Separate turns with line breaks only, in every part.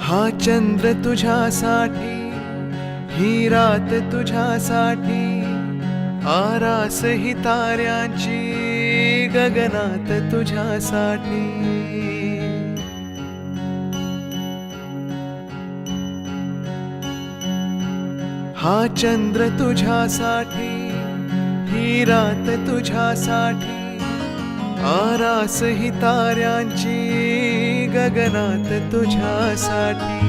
हा चंद्र तुझ्यासाठी, ही रात तुझ्यासाठी, आरास ही ताऱ्यांची गगनात तुझ्यासाठी. हा चंद्र तुझ्यासाठी, ही रात तुझ्यासाठी, आरास ही ताऱ्यांची गगनात तुझ्यासाठी.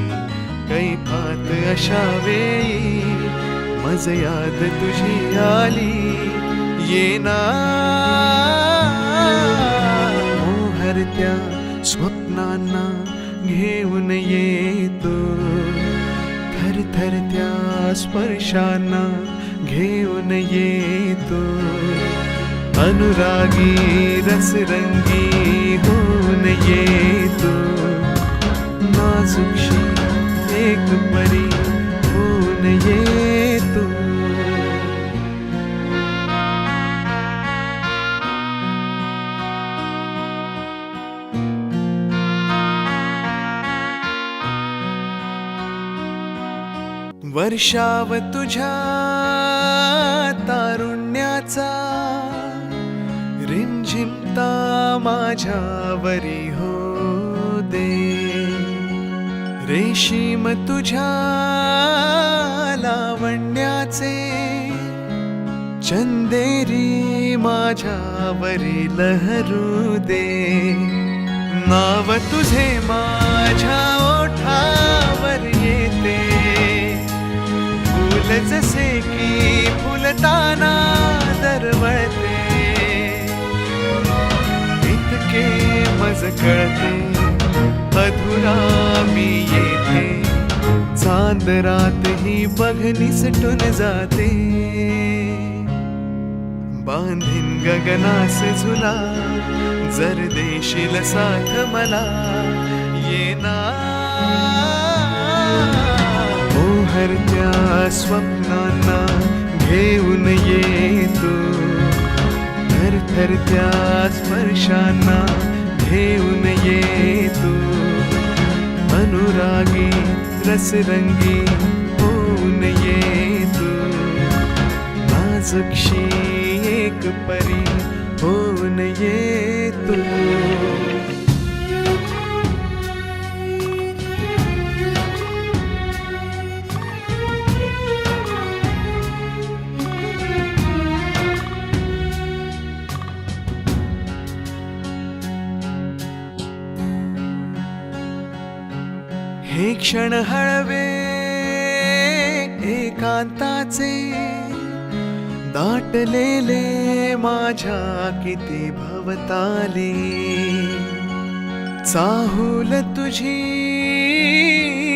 कैफात अशा वेळी मज याद तुझी आली, येना मोहरत्या स्वप्नांना घेऊन येतो, थरथरत्या स्पर्शांना घेऊन येतो. अनुरागी रसरंगी होऊन येतो, नाजुकशी एक परी होऊन येतो. वर्षाव तुझ्या तारुण्याचा, रिमझिमता माझ्यावरी हो दे. रेशीम तुझ्या लावण्याचे, चंदेरी माझ्यावरी लहरू दे. नाव तुझे माझ्या ओठावर येते, फुल जसे की फुलताना दरवळते. इतके मज कळते अधुरा मी येथे, चांद रात ही बघनी सटून जाते. बांधीन गगनास झुला, जर देशील साथ मला, येना मोहरत्या स्वप्नांना घेऊन येतो, थरथरत्या स्पर्शांना घेऊन येतो. अनुरागी रसरंगी होऊन येतो, नाजुकशी एक परी होऊन येतो. हे क्षण हळवे एकांताचे, दाटलेले माझ्या किती भवताली. चाहूल तुझी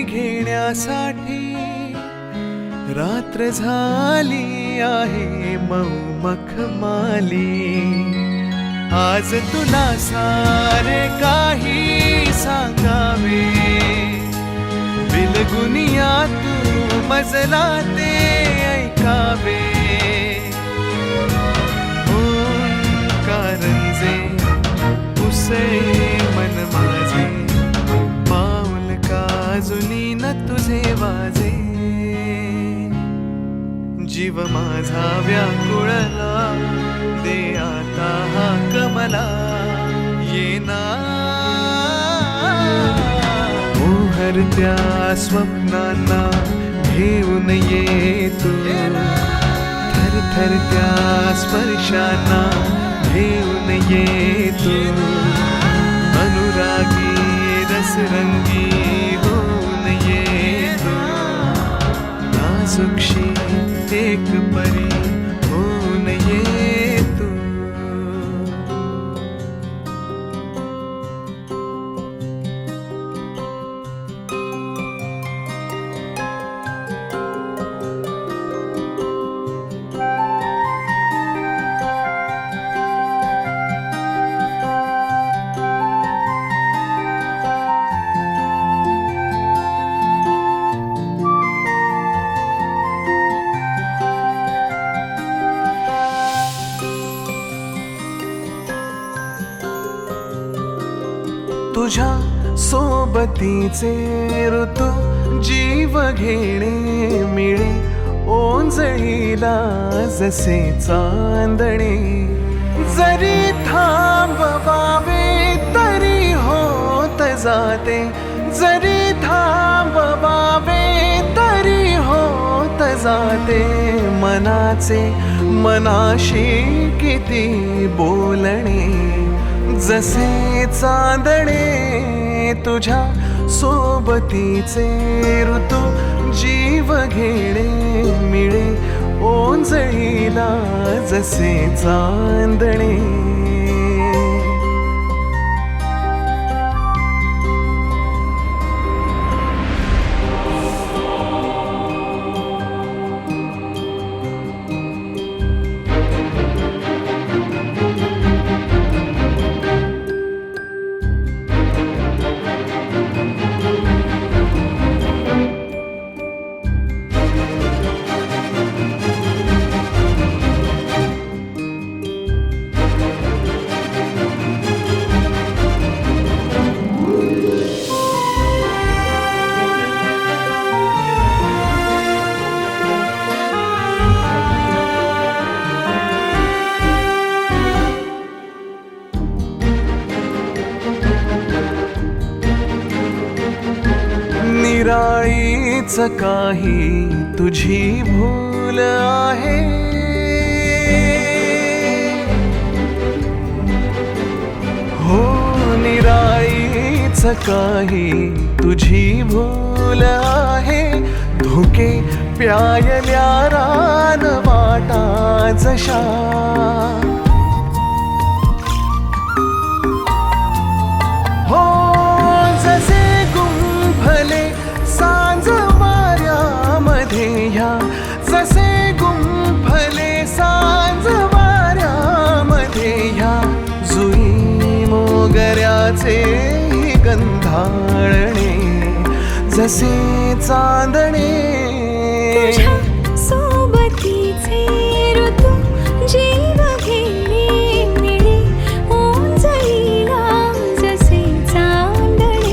घेण्यासाठी, रात्र झाली आहे मऊ मखमाली. आज तुला सारे काही सांगावे, बिलगुनिया तू मजला ते ऐकावे. कारंजे पुसे मन माझे, पाऊल काजुनी न तुझे वाजे. जीव माझा व्याकुळला, दे आता हा कमला, येना मोहरत्या स्वप्नांना घेऊन येतो, थरथरत्या स्पर्शांना घेऊन येतो. अनुरागी रसरंगी होऊन येतो, नाजुकशी एक परी होऊन येतो. सोबतीचे ऋतू जीव घेणे मिळे ओंजळीला जसे चांदणे. जरी थांबवावे तरी होत जाते, जरी थांबवावे तरी होत जाते. मनाचे मनाशी किती बोलणे, जसे चांदणे तुझ्या सोबतीचे ऋतू जीव घेणे मिळे ओंजळीला जसे चांदणे. निराळीच काही तुझी भूल आहे, हो निराळीच काही तुझी भूल आहे. धुके प्यायल्या रान वाटा जशा, हो जसे गुंफले सांज वाऱ्यामध्ये ह्या, जसे गुंफले सांज वाऱ्यामध्ये ह्या. जुई मोगऱ्याचे गंधाळणे जसे चांदणे
तुझ्या सोबतीचे ऋतू जीव घेणे मिळे ओंजळीला जसे चांदणे.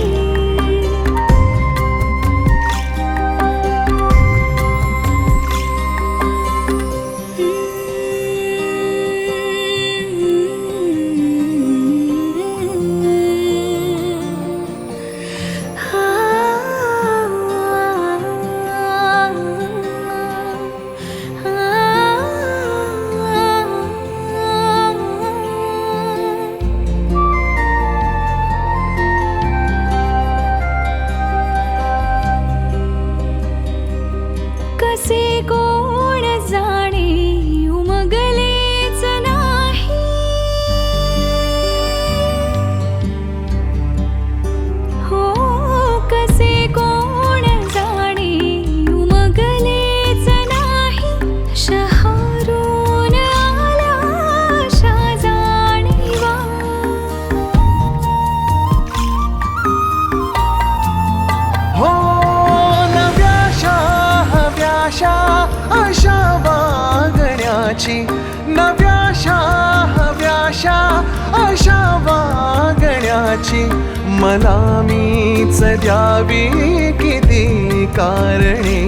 कसे कोण जाणे उमगलेच नाही, हो कसे कोण जाणे उमगलेच नाही. शहरून आल्या आशा जाणीवा,
हो नव्याशा हव्याशा अशा वागण्याची, नव्याशा हव्याशा अशा वागण्याची. मला मीच द्यावी किती कारणे,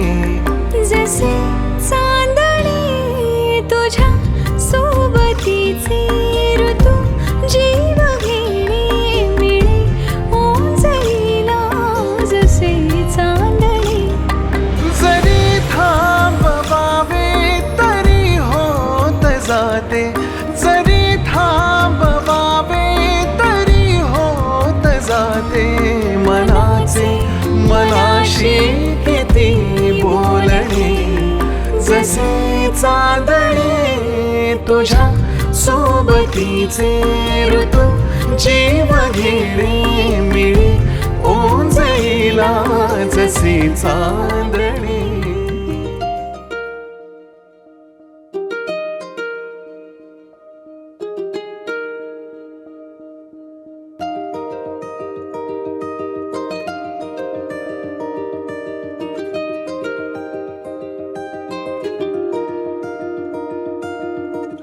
जसे चांदणे तुझ्या सोबतीचे ऋतू जीव घेणे मिळे ओंजळीला जसे चांदणे.
जरी थांबवावे तरी होत जाते, जरी थांबवावे तरी होत जाते. मनाचे मनाशी किती बोलणे, जसे चांदणे तुझ्या सोबतीचे ऋतू जीव घेणे मिळे ओंजळीला जसे चांदणे.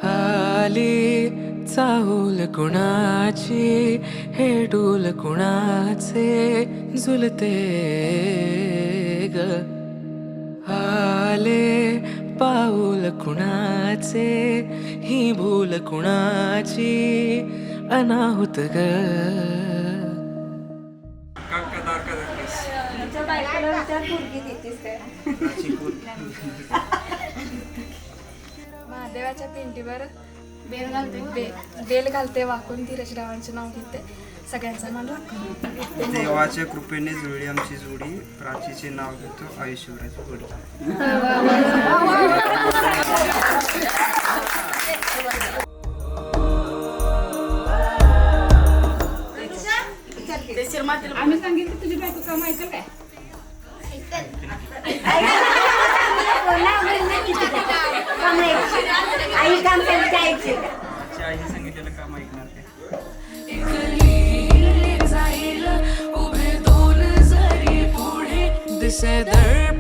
आली चाहूल कुणाची, हे डोल कुणाचे,
झुलते ग आले पाऊल कुणाचे ही भूल कुणाची अनाहुत ग
महादेवाच्या पिंडीवर बेल घालते वाकून धीरज रावांचे नाव घेते सगळ्यांचं मान राखून.
देवाच्या कृपेने जुळली आमची जोडी प्राचीचे नाव घेतो आयुष्यवराची गोडी.
आम्ही सांगितलं तुझी बायको काम ऐकल काय
आईने सांगितलेलं काम ऐकणार ते.
दिसे दर